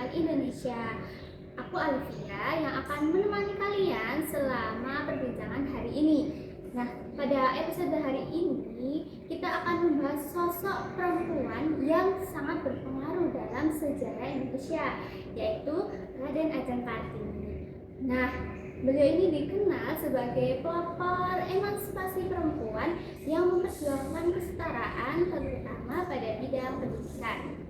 perempuan Indonesia. Aku Alfia yang akan menemani kalian selama perbincangan hari ini. Nah, pada episode hari ini kita akan membahas sosok perempuan yang sangat berpengaruh dalam sejarah Indonesia, yaitu Raden Ajeng Kartini. Nah, beliau ini dikenal sebagai pelopor emansipasi perempuan yang memperjuangkan kesetaraan terutama pada bidang pendidikan.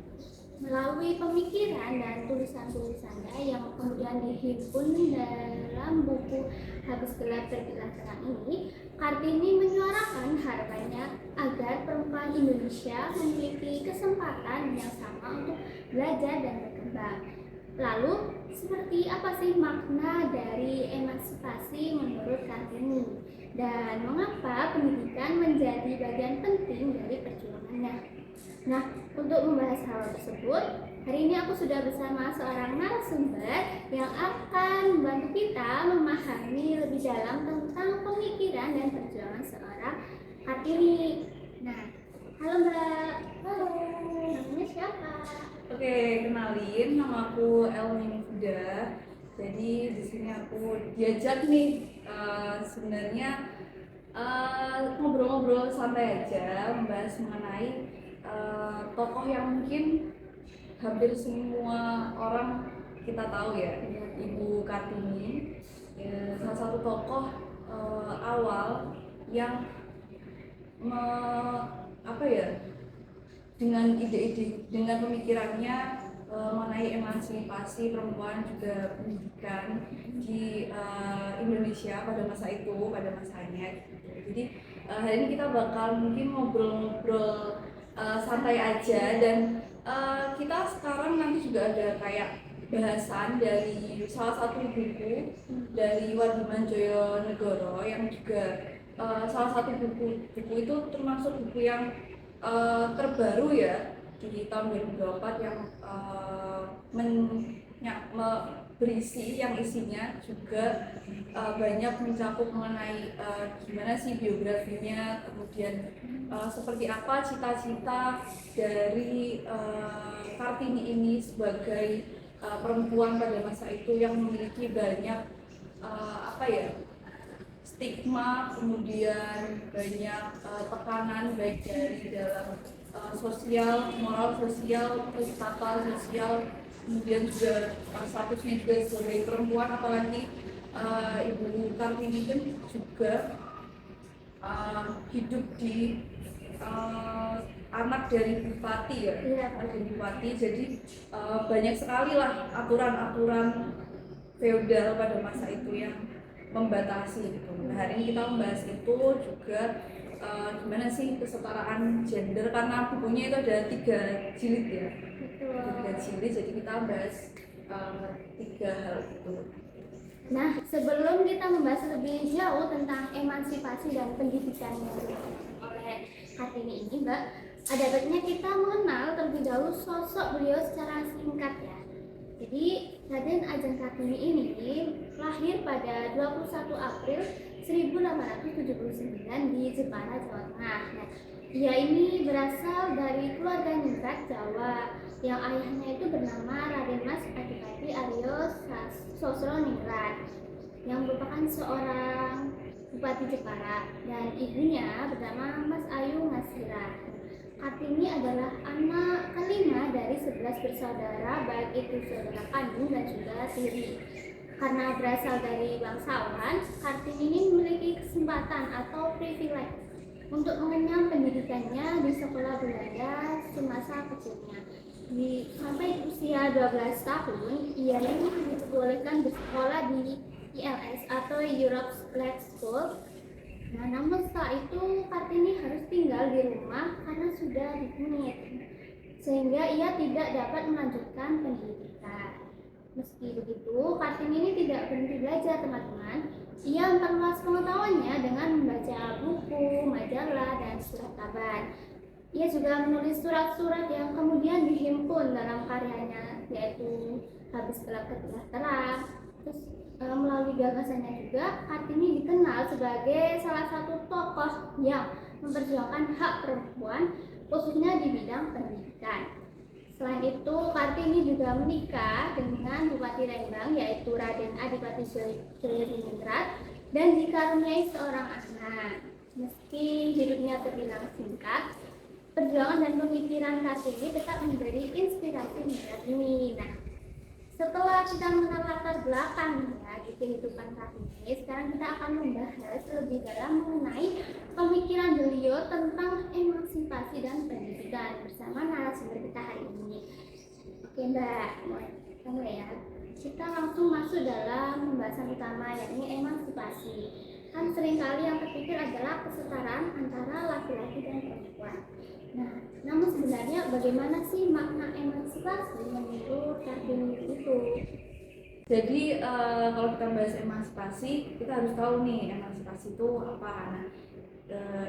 Melalui pemikiran dan tulisan-tulisannya yang kemudian dihimpun dalam buku Habis Gelap Terbitlah Terang ini, Kartini menyuarakan harapannya agar perempuan Indonesia memiliki kesempatan yang sama untuk belajar dan berkembang. Lalu, seperti apa sih makna dari emansipasi menurut Kartini? Dan mengapa pendidikan menjadi bagian penting dari perjuangannya? Nah, untuk membahas hal tersebut, hari ini aku sudah bersama seorang narasumber yang akan membantu kita memahami lebih dalam tentang pemikiran dan perjuangan seorang Kartini. Nah, halo Mbak. Halo, namanya siapa? Oke, kenalin, nama aku Elmi Fuda. Jadi di sini aku diajak nih sebenarnya ngobrol-ngobrol santai aja, membahas mengenai tokoh yang mungkin hampir semua orang kita tahu ya, Ibu Kartini. Salah satu tokoh awal yang dengan ide-ide, dengan pemikirannya mengenai emansipasi perempuan juga pendidikan di Indonesia pada masa itu, pada masanya gitu. Jadi hari ini kita bakal mungkin ngobrol-ngobrol santai aja, dan kita sekarang nanti juga ada kayak bahasan dari salah satu buku dari Wadimanjoyo Negoro yang juga salah satu buku itu termasuk buku yang terbaru ya di tahun 2024 yang berisi yang isinya juga banyak mencakup mengenai gimana sih biografinya, kemudian seperti apa cita-cita dari Kartini ini sebagai perempuan pada masa itu yang memiliki banyak stigma, kemudian banyak tekanan baik dari dalam sosial, moral sosial, tata sosial, kemudian juga statusnya juga sebagai perempuan, apalagi Ibu Kartini kan juga hidup di anak dari bupati ya, ada bupati, jadi banyak sekali lah aturan-aturan feodal pada masa itu yang membatasi gitu. Nah, hari ini kita membahas itu juga gimana sih kesetaraan gender, karena bukunya itu ada 3 jilid ya. Ada 3 jilid, jadi kita bahas 3 hal itu. Nah, sebelum kita membahas lebih jauh tentang emansipasi dan pendidikan yang oleh Kartini ini, Mbak, ada baiknya kita mengenal terlebih dahulu sosok beliau secara singkat ya. Jadi, Raden Ajeng Kartini ini lahir pada 21 April 1879 di Jepara, Jawa Tengah. Nah, ia ini berasal dari keluarga ningrat Jawa yang ayahnya itu bernama Raden Mas Adipati Aryo Sosroningrat yang merupakan seorang bupati Jepara, dan ibunya bernama Mas Ayu Ngasira. Kartini adalah anak kelima dari 11 bersaudara, baik itu saudara kandung dan juga tiri. Karena berasal dari bangsawan, Kartini ini memiliki kesempatan atau privilege untuk mengenyam pendidikannya di sekolah Belanda semasa kecilnya. Sampai usia 12 tahun, ia ini diperbolehkan bersekolah di ILS atau Europe Black School. Nah, namun setelah itu Kartini harus tinggal di rumah karena sudah dipunit, sehingga ia tidak dapat melanjutkan pendidikan. Meski begitu, Kartini ini tidak berhenti belajar, teman-teman. Ia memperluas pengetahuannya dengan membaca buku, majalah, dan surat kabar. Ia juga menulis surat-surat yang kemudian dihimpun dalam karyanya, yaitu Habis Gelap Terbitlah Terang. Terus melalui gagasannya juga, Kartini dikenal sebagai salah satu tokoh yang memperjuangkan hak perempuan, khususnya di bidang pendidikan. Selain itu, Kartini juga menikah dengan Bupati Lembang yaitu Raden Adipati Suryodiningrat dan dikaruniai seorang anak. Meski hidupnya terbilang singkat, perjuangan dan pemikiran Kartini tetap menjadi inspirasi hingga kini. Nah, setelah kita mengenal latar belakangnya di kehidupan Kartini, sekarang kita akan membahas lebih dalam mengenai pemikiran beliau tentang emansipasi dan pendidikan bersama narasumber kita hari ini. Oke Mbak, mulai ya. Kita langsung masuk dalam pembahasan utama yakni emansipasi. Kan seringkali yang terpikir adalah kesetaraan antara laki-laki dan perempuan. Nah, namun sebenarnya bagaimana sih makna emansipasi menurut Kartini itu? Jadi kalau kita bahas emansipasi, kita harus tahu nih emansipasi itu apa. Nah,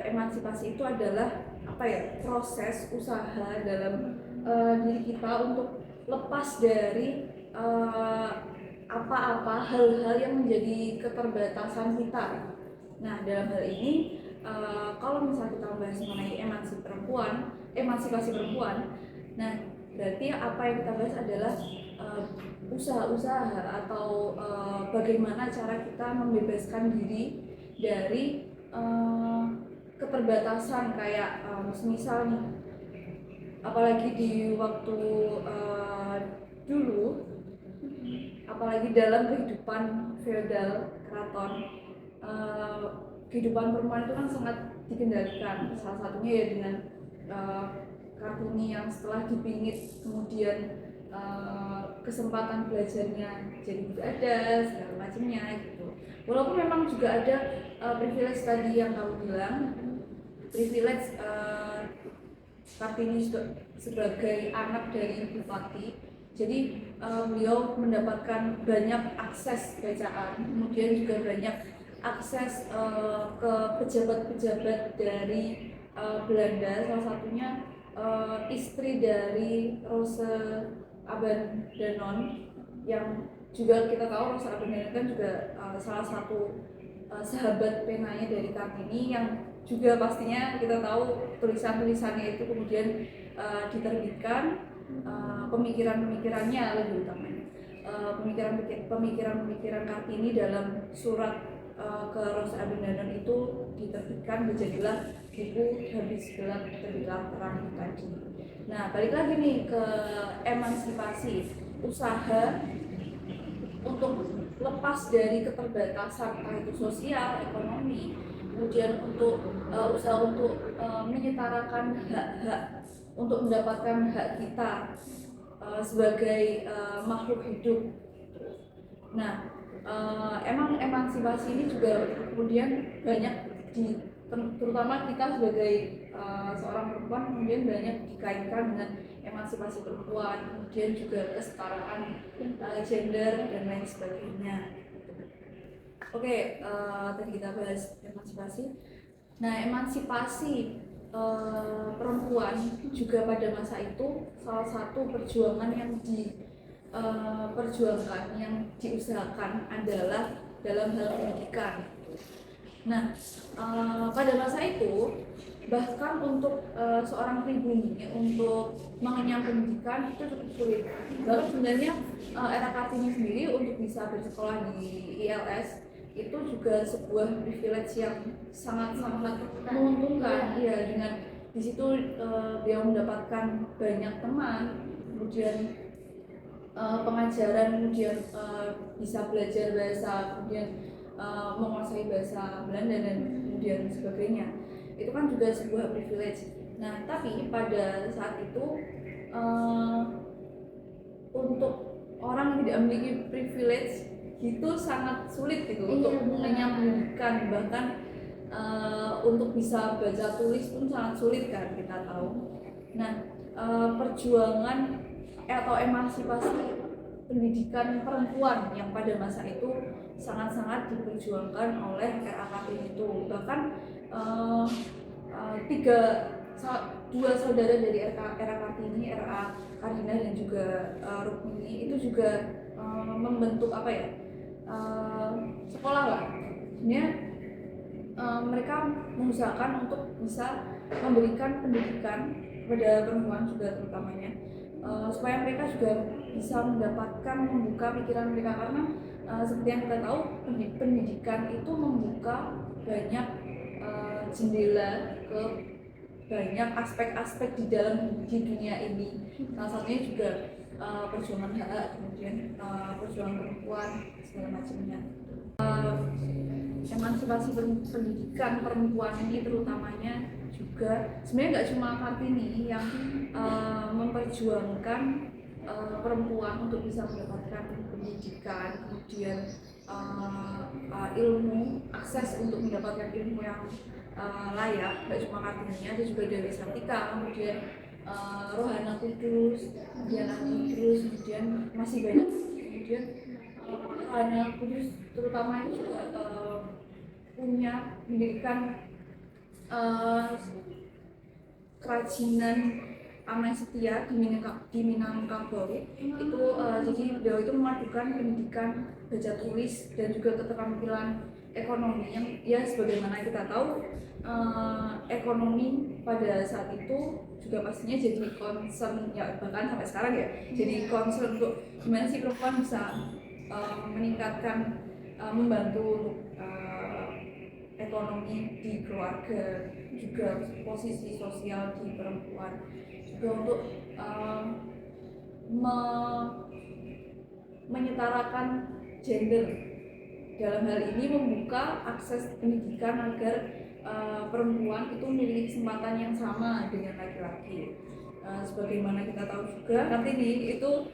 emansipasi itu adalah apa ya, proses usaha dalam diri kita untuk lepas dari apa-apa hal-hal yang menjadi keterbatasan kita. Nah, dalam hal ini kalau misalnya kita membahas mengenai emansipasi perempuan, nah berarti apa yang kita bahas adalah usaha-usaha atau bagaimana cara kita membebaskan diri dari keterbatasan kayak misal nih, apalagi di waktu dulu, apalagi dalam kehidupan feodal keraton, kehidupan perempuan itu kan sangat dikendalikan. Salah satunya ya dengan Kartini yang setelah dipingit kemudian kesempatan belajarnya jadi tidak ada segala macamnya gitu. Walaupun memang juga ada privilege tadi yang kamu bilang, privilege Kartini sebagai anak dari bupati. Jadi beliau mendapatkan banyak akses bacaan, kemudian juga banyak akses ke pejabat-pejabat dari Belanda, salah satunya istri dari Rose Abandanon, yang juga kita tahu Rose Abandanon kan juga salah satu sahabat penanya dari Kartini, yang juga pastinya kita tahu tulisan-tulisannya itu kemudian diterbitkan, pemikiran-pemikirannya lebih utamanya, pemikiran Kartini dalam surat ke Rose Abandanon itu diterbitkan menjadilah buku Habis Gelap Terbitlah Terang tadi. Nah, balik lagi nih ke emansipasi, usaha untuk lepas dari keterbatasan entah itu sosial, ekonomi, kemudian untuk usaha untuk menyetarakan hak-hak, untuk mendapatkan hak kita sebagai makhluk hidup. Nah, emang emansipasi ini juga kemudian banyak terutama kita sebagai seorang perempuan kemudian banyak dikaitkan dengan emansipasi perempuan, kemudian juga kesetaraan gender dan lain sebagainya. Oke, tadi kita bahas emansipasi. Nah, emansipasi perempuan juga pada masa itu salah satu perjuangan yang diperjuangkan, yang diusahakan adalah dalam hal pendidikan. Nah, pada masa itu bahkan untuk seorang pribumi untuk mengenyam pendidikan itu cukup sulit. Bahkan sebenarnya era Kartini sendiri untuk bisa bersekolah di ILS itu juga sebuah privilege yang sangat-sangat menguntungkan. Ya, dengan di situ dia mendapatkan banyak teman, kemudian pengajaran, kemudian bisa belajar bahasa, kemudian menguasai bahasa Belanda dan kemudian sebagainya. Itu kan juga sebuah privilege. Nah, tapi pada saat itu untuk orang yang tidak memiliki privilege itu sangat sulit gitu untuk mengenyam pendidikan, bahkan untuk bisa baca tulis pun sangat sulit kan kita tahu. Nah, perjuangan atau emansipasi pendidikan perempuan yang pada masa itu sangat-sangat diperjuangkan oleh RA Kartini itu. Bahkan dua saudara dari RA Kartini, RA Kardinah dan juga Rukmini itu juga membentuk apa ya, sekolah lah. Sebenarnya mereka mengusahakan untuk bisa memberikan pendidikan kepada perempuan juga terutamanya, supaya mereka juga bisa mendapatkan membuka pikiran mereka, karena seperti yang kita tahu pendidikan itu membuka banyak jendela ke banyak aspek-aspek di dunia ini. Salah satunya juga perjuangan hak, kemudian perjuangan perempuan segala macamnya. Emansipasi pendidikan perempuan ini terutamanya juga sebenarnya nggak cuma Kartini yang memperjuangkan perempuan untuk bisa mendapatkan pendidikan, kemudian ilmu, akses untuk mendapatkan ilmu yang layak. Nggak cuma Kartini, ada juga Dewi Sartika, kemudian Rohana Kudus, Diana Kudus, kemudian masih banyak, kemudian Rohana Kudus terutama ini juga punya pendidikan kerajinan Amai Setia di Minangkabau itu, jadi beliau itu memadukan pendidikan baca tulis dan juga keterampilan ekonomi yang ya sebagaimana kita tahu ekonomi pada saat itu juga pastinya jadi concern ya, bahkan sampai sekarang ya jadi concern untuk gimana sih perempuan bisa meningkatkan membantu untuk ekonomi di keluarga, juga posisi sosial di perempuan, juga untuk menyetarakan gender. Dalam hal ini membuka akses pendidikan agar perempuan itu memiliki kesempatan yang sama dengan laki-laki. Sebagaimana kita tahu juga Kartini itu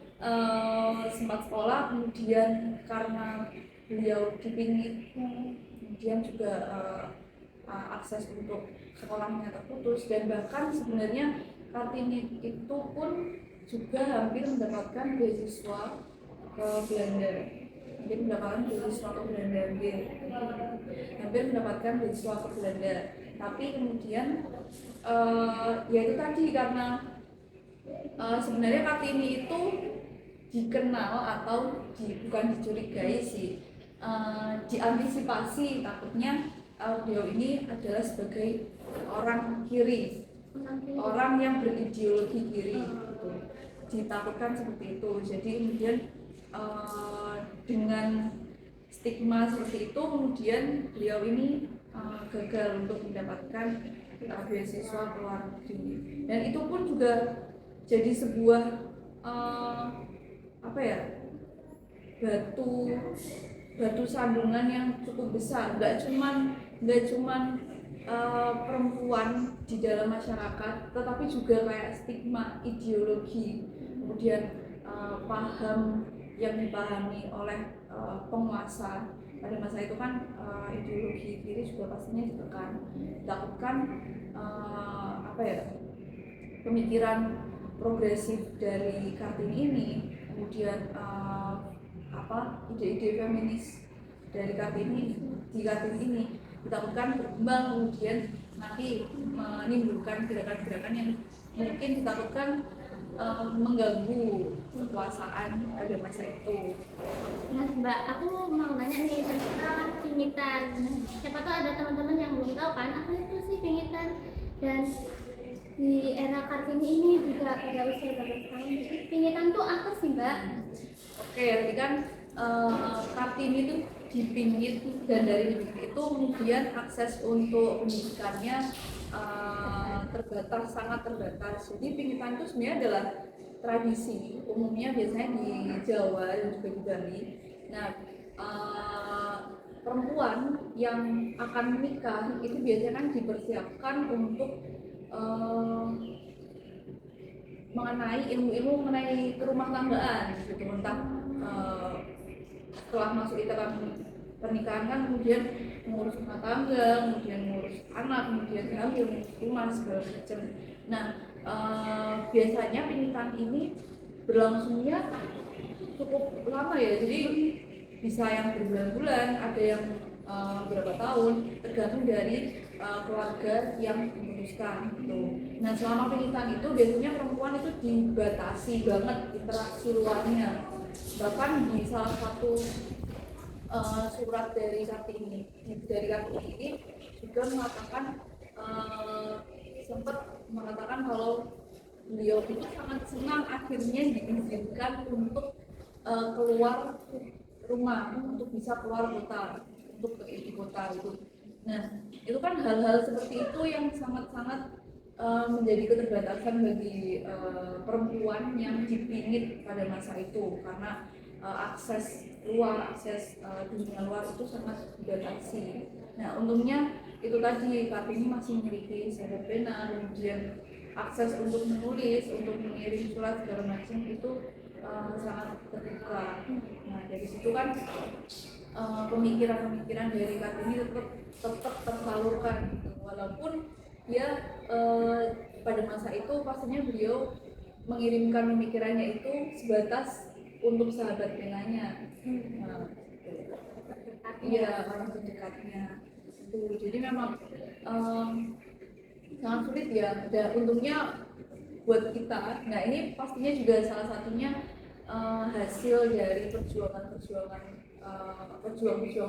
sempat sekolah, kemudian karena beliau dipingit, kemudian juga akses untuk sekolahnya terputus, dan bahkan sebenarnya Kartini itu pun juga hampir mendapatkan beasiswa ke Belanda, hampir mendapatkan beasiswa ke Belanda, tapi kemudian ya itu tadi, karena sebenarnya Kartini itu dikenal atau bukan dicurigai sih, diantisipasi takutnya beliau ini adalah sebagai orang kiri, orang yang berideologi kiri gitu. Ditakutkan seperti itu. Jadi kemudian dengan stigma seperti itu kemudian beliau ini gagal untuk mendapatkan beasiswa ke luar negeri, dan itu pun juga jadi sebuah apa ya, batu sandungan yang cukup besar, nggak cuman perempuan di dalam masyarakat, tetapi juga kayak stigma ideologi, kemudian paham yang dipahami oleh penguasa pada masa itu kan, ideologi kiri juga pastinya ditakutkan apa ya, pemikiran progresif dari Kartini ini, kemudian ide-ide feminis dari Kartini ini ditakutkan berkembang, kemudian nanti menimbulkan gerakan-gerakan yang mungkin ditakutkan mengganggu kekuasaan pada masa itu. Nah Mbak, aku mau nanya nih tentang pingitan. Siapa tahu ada teman-teman yang belum tahu kan apa itu sih pingitan, dan di era Kartini ini juga pada usia 12 tahun. Pingitan tuh apa sih Mbak? Oke, jadi kan Kartini itu dipingit, dan dari dipingit itu kemudian akses untuk pendidikannya sangat terbatas. Jadi pingitan itu sebenarnya adalah tradisi umumnya biasanya di Jawa dan juga di Bali. Nah, perempuan yang akan menikah itu biasanya kan dipersiapkan untuk mengenai ilmu-ilmu mengenai kerumah tanggaan gitu, entah setelah masuk ikatan pernikahan kan kemudian mengurus rumah tangga, kemudian mengurus anak, kemudian hamil, mengurus rumah segala macam. Nah, biasanya pingitan ini berlangsungnya cukup lama ya, jadi bisa yang berbulan-bulan, ada yang berapa tahun, tergantung dari keluarga yang memutuskan gitu. Nah, selama pingitan itu biasanya perempuan itu dibatasi banget interaksi luarnya. Bahkan di salah satu surat dari Kartini ini juga mengatakan, sempat mengatakan kalau beliau itu sangat senang akhirnya diizinkan untuk keluar rumah, untuk bisa keluar kota, untuk ke ibu kota itu. Nah, itu kan hal-hal seperti itu yang sangat-sangat menjadi keterbatasan bagi perempuan yang dipingit pada masa itu, karena akses luar, akses dunia luar itu sangat dibatasi. Nah, untungnya itu tadi Kartini masih memiliki sadar pena, kemudian akses untuk menulis, untuk mengirim surat segala macam itu sangat terbuka. Nah, dari situ kan pemikiran-pemikiran dari Kartini tetap tersalurkan gitu. Walaupun ya pada masa itu pastinya beliau mengirimkan pemikirannya itu sebatas untuk sahabat penanya. Nah, iya, orang terdekatnya itu. Jadi memang sangat sulit ya. Dan untungnya buat kita, nah ini pastinya juga salah satunya hasil dari perjuangan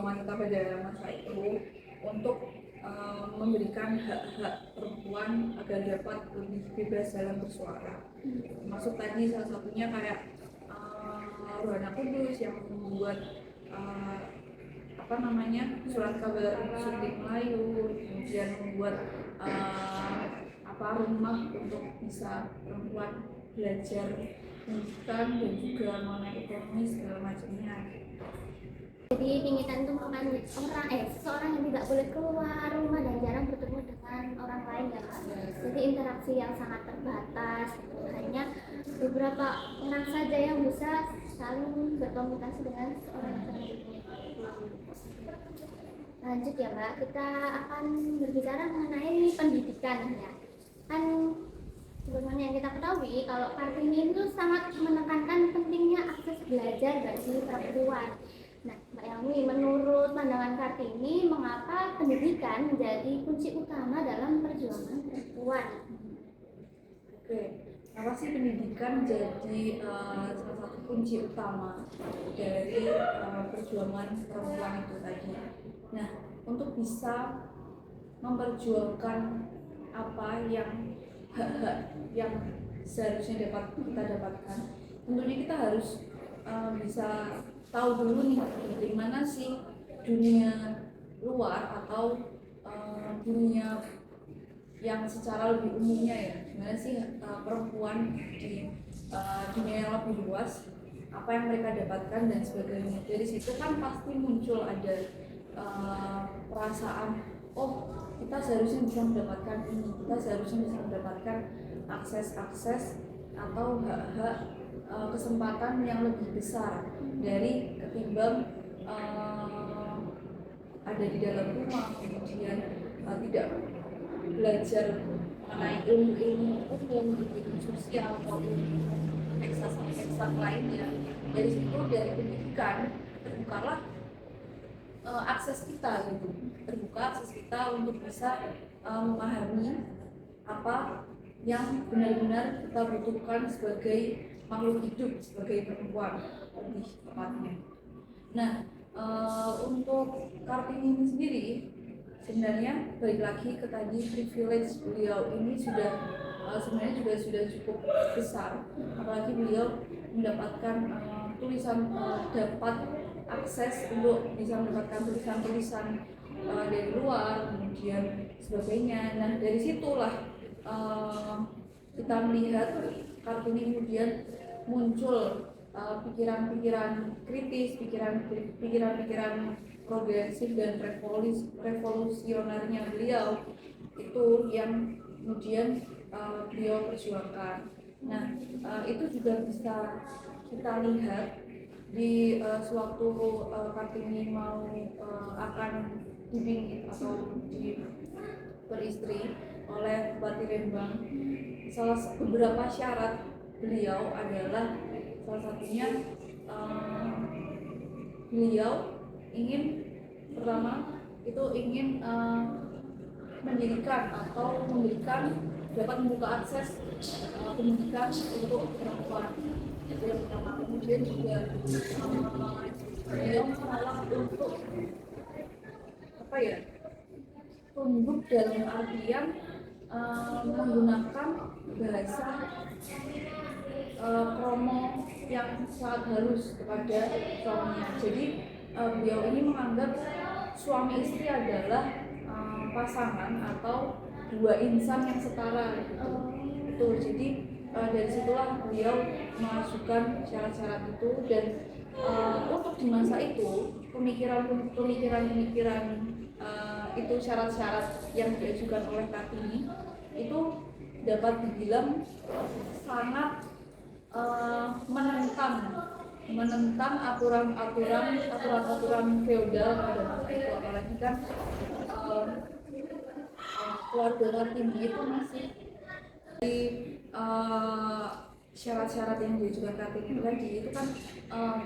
wanita pada masa itu untuk memberikan hak-hak perempuan agar dapat lebih bebas dalam bersuara. Masuk tadi salah satunya kayak Ruhana Kudus yang membuat surat kabar suntik Melayu, kemudian membuat rumah untuk bisa perempuan belajar pendidikan dan juga mengenai ekonomi segala macamnya. Jadi pingitan itu bukan seseorang yang tidak boleh keluar rumah dan jarang bertemu dengan orang lain ya Kak. Jadi interaksi yang sangat terbatas, hanya beberapa orang saja yang bisa saling berkomunikasi dengan seorang yang sangat dipingit. Lanjut ya Mbak, kita akan berbicara mengenai pendidikan ya. Kan sebagaimana yang kita ketahui kalau Kartini itu sangat menekankan pentingnya akses belajar bagi perempuan. Nah, Mbak Yami, menurut pandangan Kartini, mengapa pendidikan menjadi kunci utama dalam perjuangan perempuan? Oke, apa sih pendidikan jadi salah satu kunci utama dari perjuangan perempuan itu tadi? Nah, untuk bisa memperjuangkan apa yang hak-hak yang seharusnya dapat kita dapatkan, tentunya kita harus bisa tahu dulu nih bagaimana sih dunia luar atau dunia yang secara lebih umumnya ya, gimana sih perempuan di dunia yang lebih luas, apa yang mereka dapatkan dan sebagainya. Dari situ kan pasti muncul ada perasaan, oh kita seharusnya bisa mendapatkan ini, kita seharusnya bisa mendapatkan akses atau hak-hak kesempatan yang lebih besar dari ketimbang ada di dalam rumah, kemudian tidak belajar mengenai ilmu umum, ilmu sosial atau eksak lainnya. Dari situ, dari pendidikan terbukalah akses kita gitu, terbuka akses kita untuk bisa memahami apa yang benar-benar kita butuhkan sebagai makhluk hidup, sebagai perempuan lebih tepatnya. Nah, untuk Kartini ini sendiri sebenarnya balik lagi ke tadi, privilege beliau ini sudah sebenarnya juga sudah cukup besar, apalagi beliau mendapatkan tulisan dapat akses untuk bisa mendapatkan tulisan-tulisan dari luar, kemudian sebagainya. Nah, dari situlah kita melihat Kartini kemudian muncul pikiran-pikiran kritis, pikiran-pikiran progresif dan revolusionernya beliau itu yang kemudian beliau perjuangkan. Nah, itu juga bisa kita lihat di sewaktu Kartini mau akan dibingit atau beristri oleh Bupati Lembang. Beberapa syarat beliau adalah salah satunya beliau ingin pertama itu ingin mendirikan atau dapat membuka akses pendidikan untuk perempuan. Itu yang pertama. Kemudian juga beliau menolak untuk tunduk dalam artian menggunakan bahasa kromo yang sangat halus kepada suaminya. Jadi beliau ini menganggap suami istri adalah pasangan atau dua insan yang setara gitu. Itu jadi dari situlah beliau memasukkan syarat-syarat itu dan untuk di masa itu pemikiran itu syarat-syarat yang diajukan oleh Kartini itu dapat dibilang sangat menentang aturan feodal pada masa itu, apalagi kan keluarga Kartini itu masih di syarat-syarat yang diajukan Kartini tadi itu kan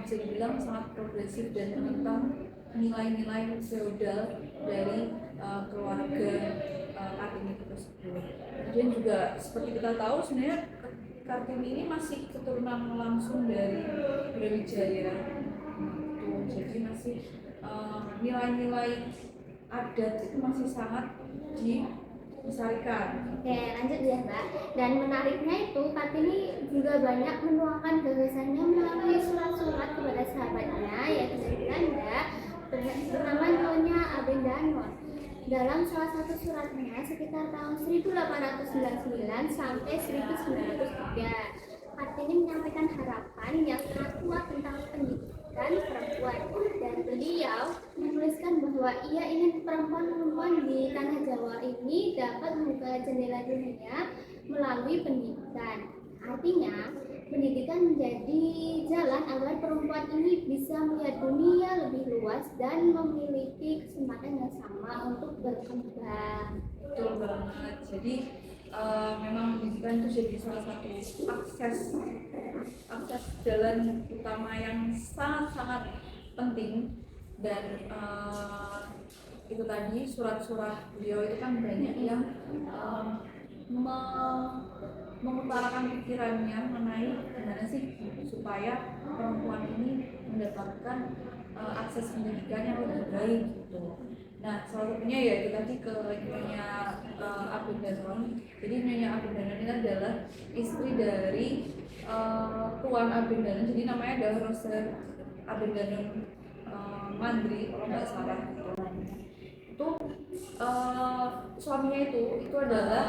bisa dibilang sangat progresif dan menentang nilai-nilai feodal dari keluarga Kartini itu tersebut. Kemudian juga seperti kita tahu sebenarnya Kartini ini masih keturunan langsung dari Brawijaya. Jadi masih nilai-nilai adat itu masih sangat dilestarikan. Oke, lanjut ya Mbak. Dan menariknya itu Kartini juga banyak menuangkan gagasannya melalui surat-surat kepada sahabatnya yaitu dari Belanda bernama Nyonya Abendanon. Dalam salah satu suratnya sekitar tahun 1899 sampai 1903, Kartini menyampaikan harapan yang sangat kuat tentang pendidikan perempuan dan beliau menuliskan bahwa ia ingin perempuan-perempuan di tanah Jawa ini dapat membuka jendela dunia melalui pendidikan. Artinya, pendidikan menjadi jalan agar perempuan ini bisa melihat dunia lebih luas dan memiliki kesempatan yang sama untuk berkembang. Betul banget. Jadi memang pendidikan itu jadi salah satu akses jalan utama yang sangat-sangat penting dan itu tadi surat-surat beliau itu kan banyak yang mengutarakan pikirannya mengenai gimana sih supaya perempuan ini mendapatkan akses pendidikan yang lebih baik gitu. Nah, salah satunya ya itu tadi ke Nyonya Abendanon. Jadi Nyonya Abendanon ini adalah istri dari Tuan Abendanon. Jadi namanya adalah Rose Abendanon Mandri kalau nggak salah. Itu suaminya itu adalah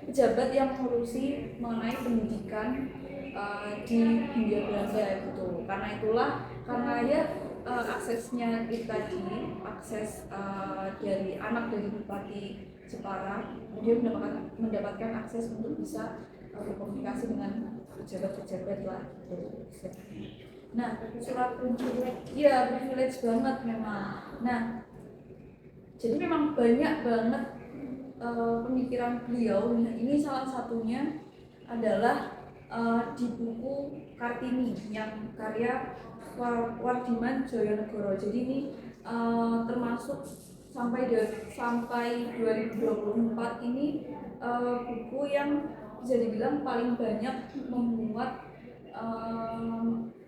pejabat yang mengurusi mengenai pendidikan di Hindia Belanda gitu. Karena ya aksesnya itu tadi akses dari anak dari Bupati Jepara, dia mendapatkan akses untuk bisa berkomunikasi dengan pejabat-pejabat lah gitu. Nah, surat privilege banget memang. Nah, jadi memang banyak banget pemikiran beliau. Nah, ini salah satunya adalah di buku Kartini yang karya Wardiman Joyonegoro. Jadi ini termasuk sampai 2024 ini buku yang bisa dibilang paling banyak memuat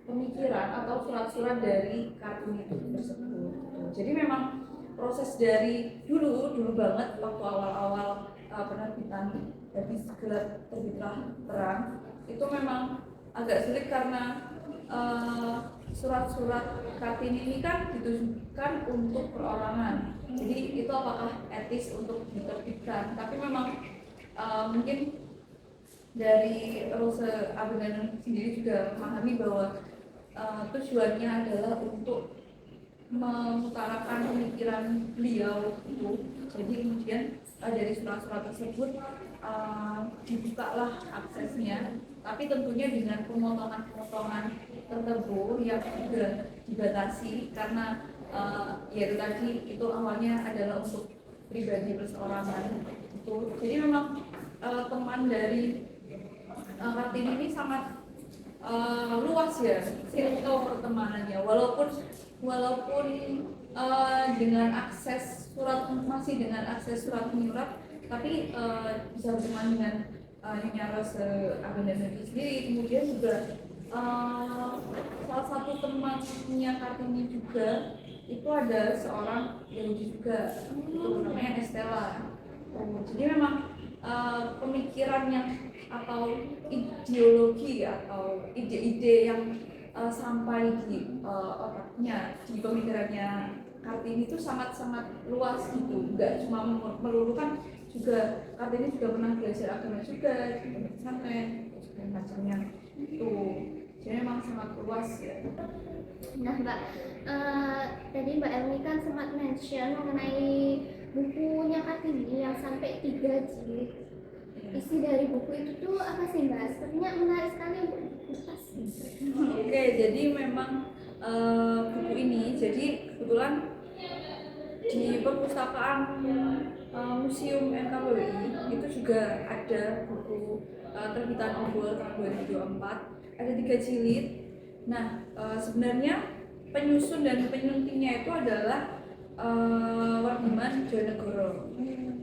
pemikiran atau surat-surat dari Kartini itu tersebut. Jadi memang proses dari dulu banget waktu awal-awal penerbitan dari segala terbitlah terang itu memang agak sulit karena surat-surat Kartini ini kan ditujukan untuk perorangan. Jadi itu apakah etis untuk diterbitkan? Tapi memang mungkin dari Rose Abendanon sendiri juga memahami bahwa tujuannya adalah untuk mengutarakan pemikiran beliau itu. Jadi kemudian dari surat-surat tersebut dibukalah aksesnya, tapi tentunya dengan pemotongan-pemotongan tertentu yang juga dibatasi karena yaitu tadi itu awalnya adalah untuk pribadi perseorangan itu. Jadi memang teman dari Kartini ini sangat luas ya circle pertemanannya, walaupun dengan akses surat menyurat, tapi bisa berteman dengan Nyonya Rose Abendanon sendiri. Kemudian juga salah satu temannya Kartini juga itu ada seorang Yahudi juga, itu namanya Estella. Jadi memang pemikirannya atau ideologi atau ide-ide yang sampai di otaknya, di pemikirannya Kartini itu sangat-sangat luas gitu, nggak cuma melulu kan, juga Kartini juga pernah belajar agama juga di pesantren dan macamnya itu, jadi memang sangat luas ya. Nah Mbak, tadi Mbak Elmi kan sempat mention mengenai bukunya Kartini yang sampai 3 jilid. Isi dari buku itu tuh apa sih Mbak? Sepertinya menarik sekali untuk dikupas. Oke, jadi memang buku ini, jadi kebetulan di perpustakaan Museum NKBI itu juga ada buku terbitan Obor tahun 2024, ada 3 jilid. Nah, sebenarnya penyusun dan penyuntingnya itu adalah Wardiman Jonegoro.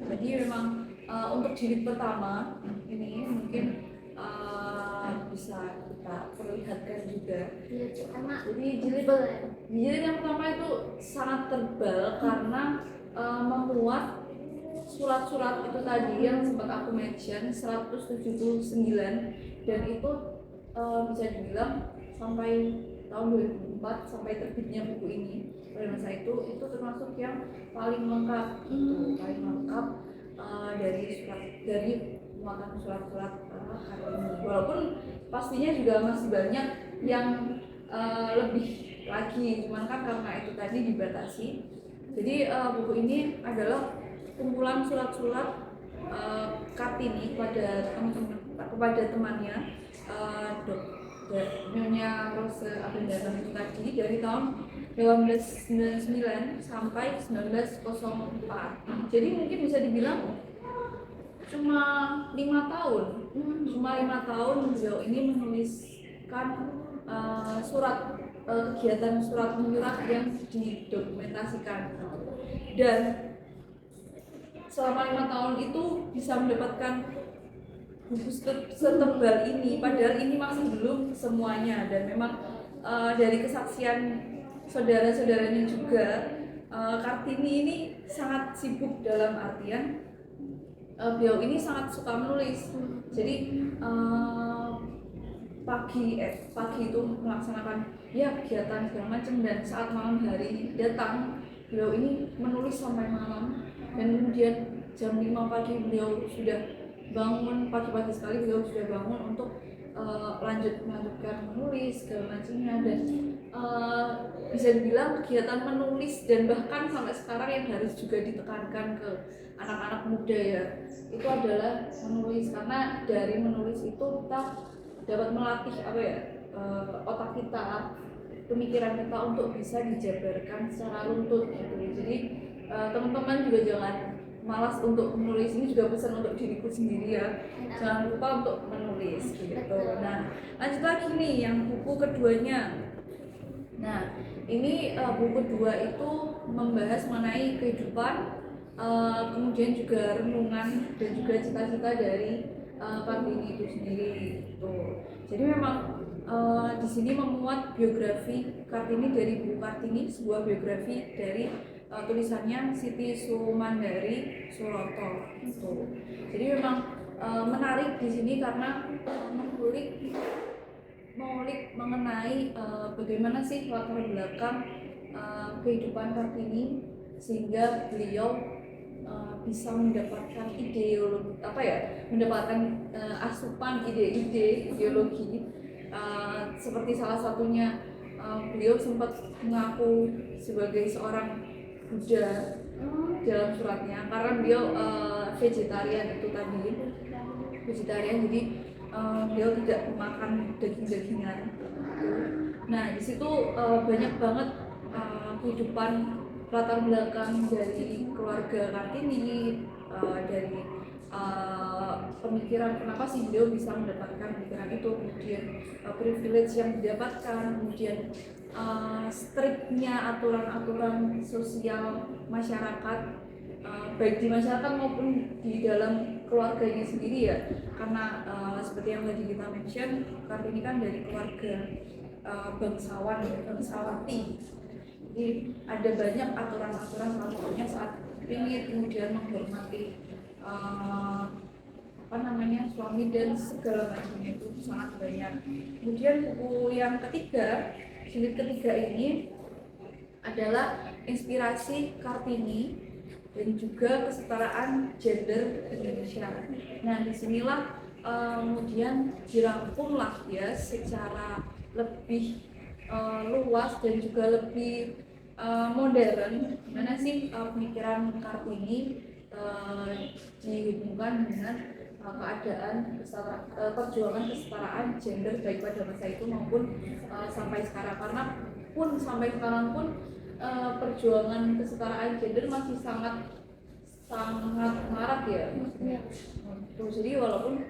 Jadi memang untuk jilid pertama ini mungkin bisa kita perlihatkan juga. Jilid pertama. Jadi jilid yang pertama itu sangat tebal karena memuat surat-surat itu tadi yang sempat aku mention 179, dan itu bisa dibilang sampai tahun 2004 sampai terbitnya buku ini pada masa itu termasuk yang paling lengkap paling lengkap dari muatan surat-surat Kartini. Walaupun pastinya juga masih banyak yang lebih lagi, cuman kan karena itu tadi dibatasi. Jadi buku ini adalah kumpulan surat-surat Kartini kepada temannya Nyonya Rose Abendaram itu tadi dari tahun 1899 sampai 1904. Jadi mungkin bisa dibilang cuma 5 tahun beliau ini menuliskan kegiatan surat menyurat yang didokumentasikan, dan selama 5 tahun itu bisa mendapatkan buku setebal ini, padahal ini masih belum semuanya. Dan memang dari kesaksian saudara-saudaranya juga, Kartini ini sangat sibuk dalam artian beliau ini sangat suka menulis. Jadi pagi itu melaksanakan ya kegiatan segala macam, dan saat malam hari datang beliau ini menulis sampai malam, dan kemudian jam 5 pagi beliau sudah bangun, pagi-pagi sekali beliau sudah bangun untuk melanjutkan menulis segala macamnya. Dan bisa dibilang kegiatan menulis, dan bahkan sampai sekarang yang harus juga ditekankan ke anak-anak muda ya, itu adalah menulis, karena dari menulis itu kita dapat melatih otak kita, pemikiran kita untuk bisa dijabarkan secara runtut gitu. Jadi teman-teman juga jangan malas untuk menulis. Ini juga pesan untuk diriku sendiri ya, jangan lupa untuk menulis gitu. Nah, lanjut lagi nih yang buku keduanya. Nah, ini buku kedua itu membahas mengenai kehidupan, kemudian juga renungan dan juga cita-cita dari Kartini itu sendiri gitu. Jadi memang di sini memuat biografi Kartini dari buku Kartini, sebuah biografi dari tulisannya Siti Sumandari Suroto gitu. Jadi memang menarik di sini karena mengulik mengenai bagaimana sih latar belakang kehidupan Kartini sehingga beliau bisa mendapatkan mendapatkan asupan ide-ide ideologi, seperti salah satunya beliau sempat mengaku sebagai seorang Buddha dalam suratnya, karena beliau vegetarian itu tadi, jadi beliau tidak makan daging-dagingan. Nah, di situ banyak banget kehidupan latar belakang dari keluarga Kartini, dari pemikiran kenapa sih beliau bisa mendapatkan pemikiran itu, kemudian privilege yang didapatkan, kemudian striknya aturan-aturan sosial masyarakat, baik di masyarakat maupun di dalam keluarganya sendiri ya, karena seperti yang tadi kita mention, Kartini kan dari keluarga bangsawati. Jadi ada banyak aturan-aturan, salah satunya saat ingin kemudian menghormati eh, apa namanya, suami dan segala macamnya itu sangat banyak. Kemudian buku yang ketiga, jilid ketiga ini adalah inspirasi Kartini dan juga kesetaraan gender Indonesia. Nah, disinilah kemudian dirangkumlah ya secara lebih luas dan juga lebih modern gimana sih pemikiran Kartini dihubungkan dengan keadaan perjuangan kesetaraan gender baik pada masa itu maupun sampai sekarang, karena sampai sekarang pun perjuangan kesetaraan gender masih sangat marak ya maksudnya. Jadi walaupun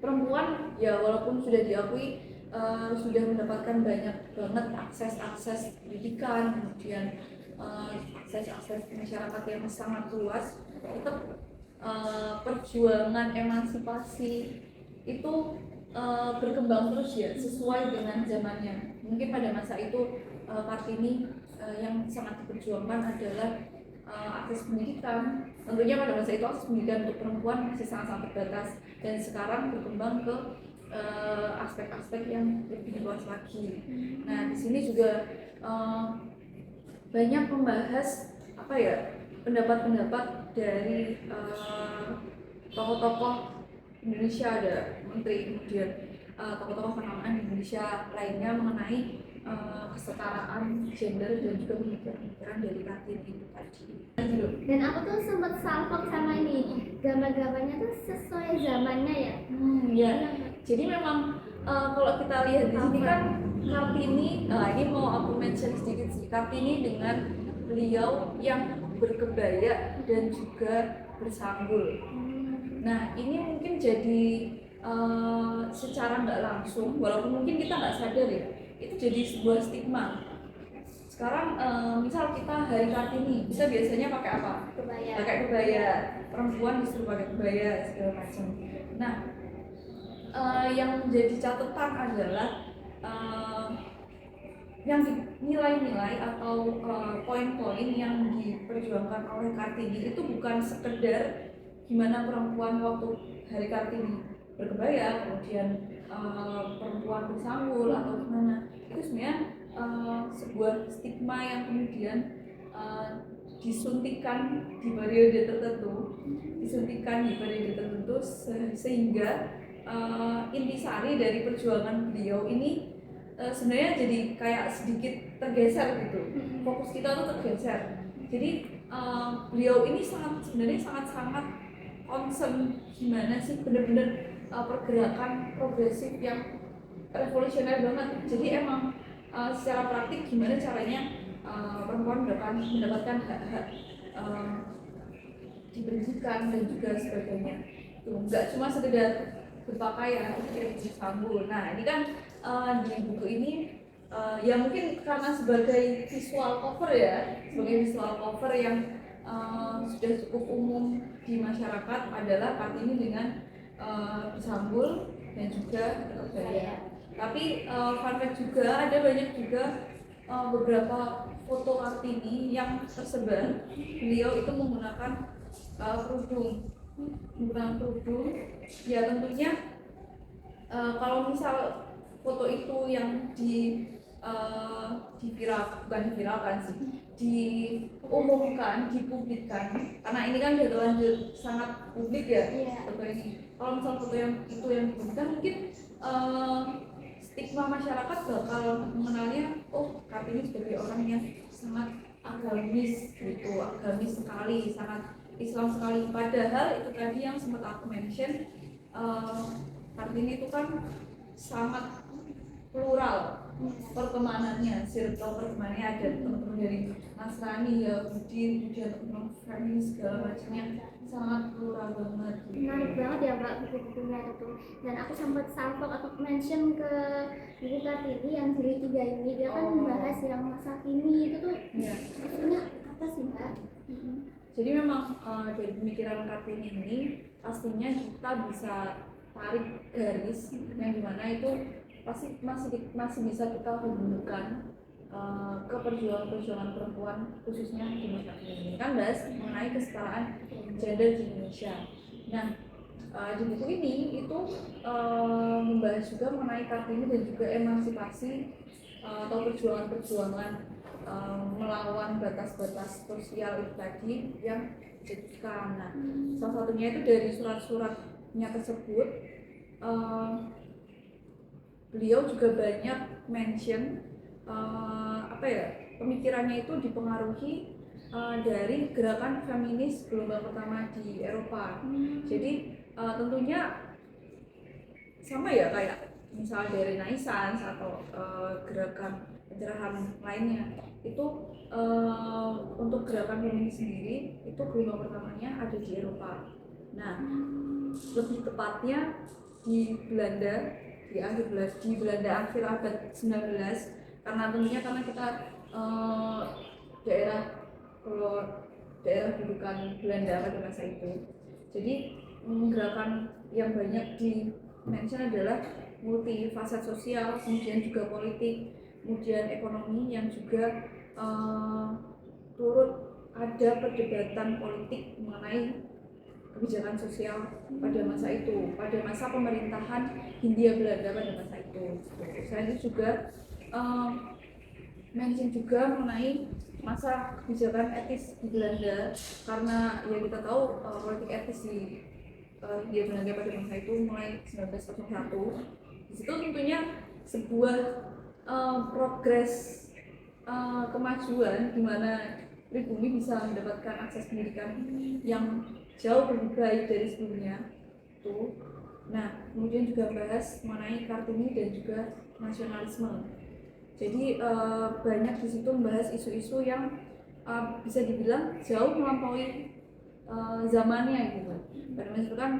perempuan ya walaupun sudah diakui sudah mendapatkan banyak banget akses pendidikan, kemudian akses masyarakat yang sangat luas, tetap perjuangan emansipasi itu berkembang terus ya sesuai dengan zamannya. Mungkin pada masa itu Kartini yang sangat diperjuangkan adalah akses pendidikan. Tentunya pada masa itu akses pendidikan untuk perempuan masih sangat terbatas, dan sekarang berkembang ke aspek-aspek yang lebih luas lagi. Nah, di sini juga banyak membahas apa ya, pendapat-pendapat dari tokoh-tokoh Indonesia, ada menteri, kemudian tokoh-tokoh kenamaan Indonesia lainnya mengenai kesetaraan gender dan juga pemikiran dari Kartini itu tadi. Dan aku tuh sempat salpok sama ini, gambar-gambarnya tuh sesuai zamannya ya. Ya. Jadi memang kalau kita lihat di sini kan Kartini, ini mau aku mention sedikit sih, Kartini dengan beliau yang berkebaya dan juga bersanggul. Nah, ini mungkin jadi secara nggak langsung, walaupun mungkin kita nggak sadar ya, itu jadi sebuah stigma. Sekarang misal kita hari Kartini, kita biasanya pakai apa? Kebaya. Pakai kebaya. Perempuan disuruh pakai kebaya segala macam. Nah, yang menjadi catatan adalah yang nilai-nilai atau poin-poin yang diperjuangkan oleh Kartini itu bukan sekedar gimana perempuan waktu hari Kartini berkebaya, kemudian perempuan bersanggul atau gimana. Itu sebenarnya sebuah stigma yang kemudian disuntikan di periode tertentu, sehingga intisari dari perjuangan beliau ini sebenarnya jadi kayak sedikit tergeser gitu. Fokus kita tuh tergeser. Jadi beliau ini sebenarnya sangat concern gimana sih benar-benar pergerakan progresif yang revolusioner banget. Jadi emang secara praktik gimana caranya perempuan mendapatkan hak-hak di pendidikan dan juga sebagainya. Tuh, nggak cuma sekedar berpakaian, bersambul. Nah, ini kan di buku ini ya mungkin karena sebagai visual cover yang sudah cukup umum di masyarakat adalah Kartini dengan bersambul dan juga berkebaya. Tapi fun fact juga, ada banyak juga beberapa foto Kartini yang tersebar beliau itu menggunakan kerudung. Ya tentunya kalau misal foto itu yang diumumkan, dipublikkan, karena ini kan udah terlanjur sangat publik ya. Foto ini, kalau misal foto yang itu yang dipublikkan, mungkin stigma masyarakat bakal mengenalnya, oh Kartini sebagai orang yang sangat agamis gitu, agamis sekali, sangat Islam sekali. Padahal itu tadi yang sempat aku mention, Kartini itu kan sangat plural pertemanannya, circle pertemanannya, ada teman-teman dari Nasrani, Yahudi, kemudian teman feminis segala macamnya, sangat plural banget. Menarik banget ya Mbak buku-bukunya itu. Dan aku sempat salpok atau mention ke buku Kartini yang jilid 3 ini, dia kan membahas yang masa kini itu tuh maksudnya apa sih Mbak? Jadi memang dari pemikiran Kartini ini pastinya kita bisa tarik garis yang dimana itu pasti masih bisa kita hubungkan ke perjuangan-perjuangan perempuan khususnya di masa kini. Kan bahas mengenai kesetaraan gender di Indonesia. Nah, di buku ini itu membahas juga mengenai Kartini dan juga emansipasi atau perjuangan-perjuangan melawan batas-batas sosial itu tadi yang dicetuskan. Nah, salah satunya itu dari surat-suratnya tersebut, beliau juga banyak mention pemikirannya itu dipengaruhi dari gerakan feminis gelombang pertama di Eropa. Jadi tentunya sama ya kayak misal dari Renaissance atau gerakan pencerahan lainnya itu, untuk gerakan feminis sendiri itu gelombang pertamanya ada di Eropa. Nah, lebih tepatnya di Belanda, di Belanda akhir abad 19, karena tentunya karena kita daerah dudukan Belanda pada masa itu. Jadi gerakan yang banyak di mention adalah multifasat sosial, kemudian juga politik, kemudian ekonomi yang juga turut ada perdebatan politik mengenai kebijakan sosial pada masa itu, pada masa pemerintahan Hindia Belanda pada masa itu. Selain itu juga mention juga mengenai masa kebijakan etis di Belanda, karena ya kita tahu politik etis di Hindia Belanda pada masa itu mulai 1901. Di situ tentunya sebuah progres kemajuan di mana pribumi bisa mendapatkan akses pendidikan yang jauh lebih baik dari sebelumnya tuh. Nah, kemudian juga bahas mengenai Kartini dan juga nasionalisme. Jadi banyak di situ membahas isu-isu yang bisa dibilang jauh melampaui zamannya gitu. Pada masa itu kan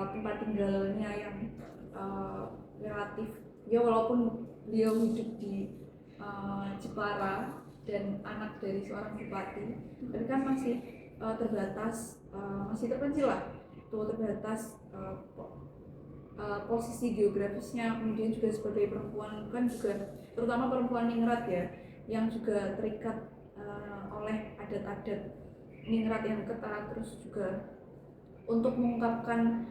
tempat tinggalnya yang relatif ya, walaupun beliau hidup di Jepara dan anak dari seorang bupati, tapi kan masih terbatas, masih terpencil lah, tuh terbatas posisi geografisnya. Kemudian juga sebagai perempuan kan juga, terutama perempuan ningrat ya, yang juga terikat oleh adat-adat ningrat yang ketat, terus juga untuk mengungkapkan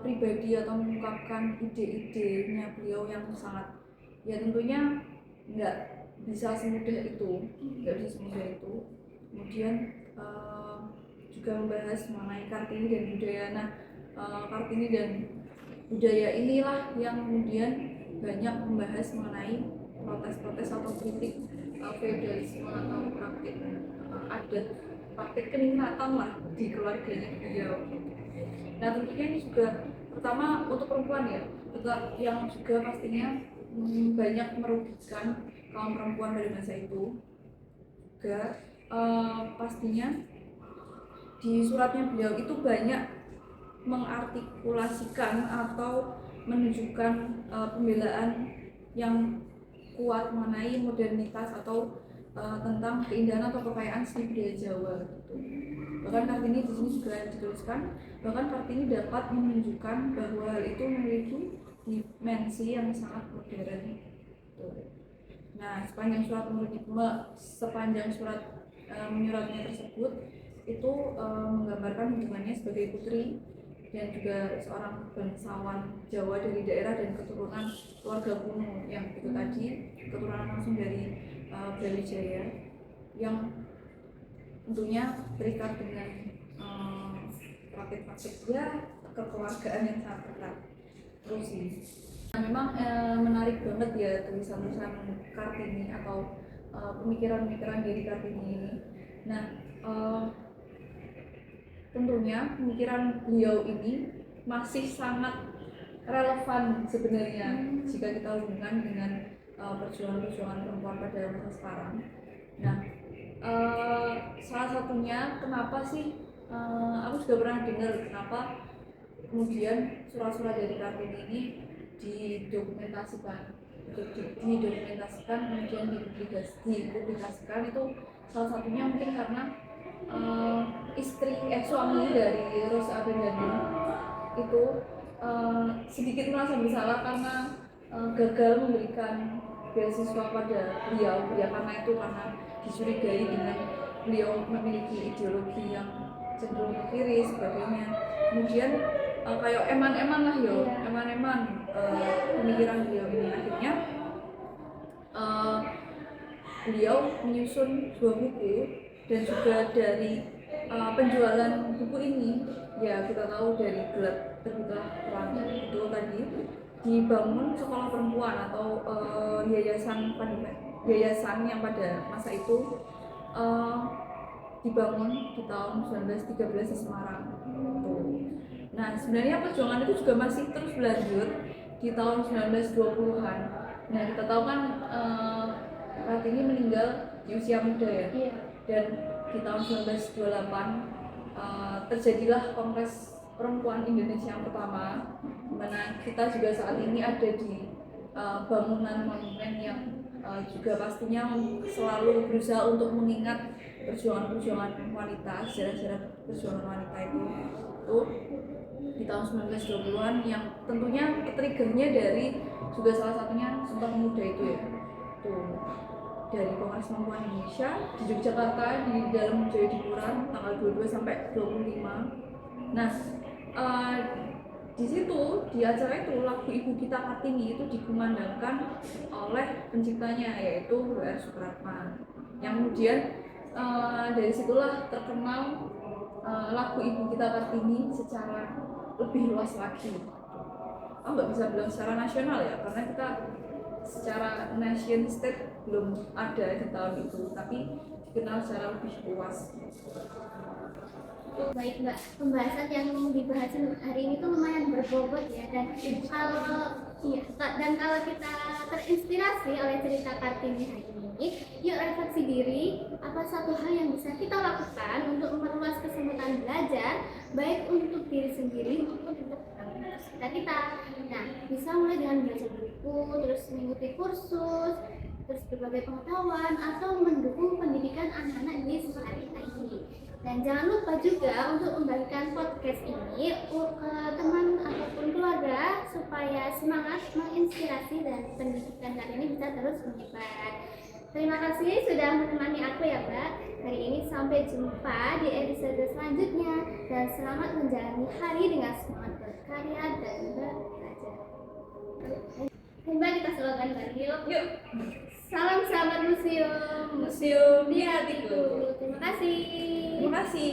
pribadi atau mengungkapkan ide-idenya beliau yang sangat ya tentunya nggak bisa semudah itu. Kemudian juga membahas mengenai Kartini dan budaya. Nah, Kartini dan budaya inilah yang kemudian banyak membahas mengenai protes-protes atau kritik feodalisme atau praktik adat, praktik keningratan lah di keluarganya beliau. Nah, tentunya ini juga pertama untuk perempuan ya, yang juga pastinya banyak merugikan kaum perempuan pada masa itu. Juga pastinya di suratnya beliau itu banyak mengartikulasikan atau menunjukkan pembelaan yang kuat mengenai modernitas atau tentang keindahan atau kekayaan seni budaya Jawa gitu. Bahkan Kartini di sini juga dituliskan, bahkan Kartini dapat menunjukkan bahwa hal itu memiliki dimensi yang sangat modern gitu. Nah, sepanjang surat menyuratnya tersebut itu menggambarkan hubungannya sebagai putri dan juga seorang bangsawan Jawa dari daerah dan keturunan keluarga kuno yang itu tadi, keturunan langsung dari Brawijaya, yang tentunya terikat dengan praktik-praktik ya kekeluargaan yang sangat ketat. Terus sih, nah, memang menarik banget ya tulisan-tulisan Kartini atau pemikiran-pemikiran dari Kartini ini. Nah, tentunya pemikiran beliau ini masih sangat relevan sebenarnya jika kita hubungkan dengan perjuangan-perjuangan perempuan pada masa sekarang. Nah, salah satunya kenapa sih aku juga pernah dengar kenapa kemudian surat-surat dari Kartini ini didokumentasikan kemudian dipublikasikan itu salah satunya mungkin karena suami dari Rosa Abendaning itu sedikit merasa bersalah karena gagal memberikan beasiswa pada beliau ya, karena dicurigai dengan beliau memiliki ideologi yang cenderung ke kiri sebagainya. Kemudian kayak eman-eman lah yo, eman-eman pemikiran beliau ini. Akhirnya beliau menyusun 2 buku, dan juga dari penjualan buku ini ya kita tahu dari Gelap Terbitlah Terang itu tadi dibangun sekolah perempuan atau yayasan yang pada masa itu dibangun di tahun 1913 di Semarang. Nah, sebenarnya perjuangan itu juga masih terus berlanjut di tahun 1920-an. Nah, kita tahu kan Kartini meninggal di usia muda ya. Dan di tahun 1928 terjadilah Kongres Perempuan Indonesia yang pertama, di mana kita juga saat ini ada di bangunan monumen yang juga pastinya selalu berusaha untuk mengingat perjuangan wanita, sejarah-sejarah perjuangan wanita itu di tahun 1920-an yang tentunya triggernya dari juga salah satunya Sumpah Pemuda itu ya. Dari Kongres Perempuan Indonesia di Yogyakarta di dalam Jayadipura tanggal 22 sampai 25. Nah, di situ di acara itu lagu Ibu Kita Kartini itu dikumandangkan oleh penciptanya yaitu W.R. Supratman, yang kemudian dari situlah terkenal lagu Ibu Kita Kartini secara lebih luas lagi. Nggak bisa bilang secara nasional ya, karena kita secara nation state belum ada di tahun itu, tapi dikenal secara lebih luas. Baik Mbak, pembahasan yang dibahas hari ini tuh lumayan berbobot ya, dan kalau kita terinspirasi oleh cerita Kartini hari ini, yuk refleksi diri apa satu hal yang bisa kita lakukan untuk memperluas kesempatan belajar baik untuk diri sendiri maupun untuk kita. Nah, bisa mulai dengan belajar buku, terus mengikuti kursus, terus berbagai pengetahuan atau mendukung pendidikan anak-anak di sekolah kita ini. Dan jangan lupa juga untuk membagikan podcast ini ke teman ataupun keluarga supaya semangat, menginspirasi, dan pendidikan kali ini bisa terus menyebar. Terima kasih sudah menemani aku ya Mbak. Hari ini sampai jumpa di episode selanjutnya, dan selamat menjalani hari dengan semangat berkarya dan belajar. Mbak, kita slogan lagi yuk. Salam sahabat museum, Museum di hatiku. Terima kasih. Terima kasih.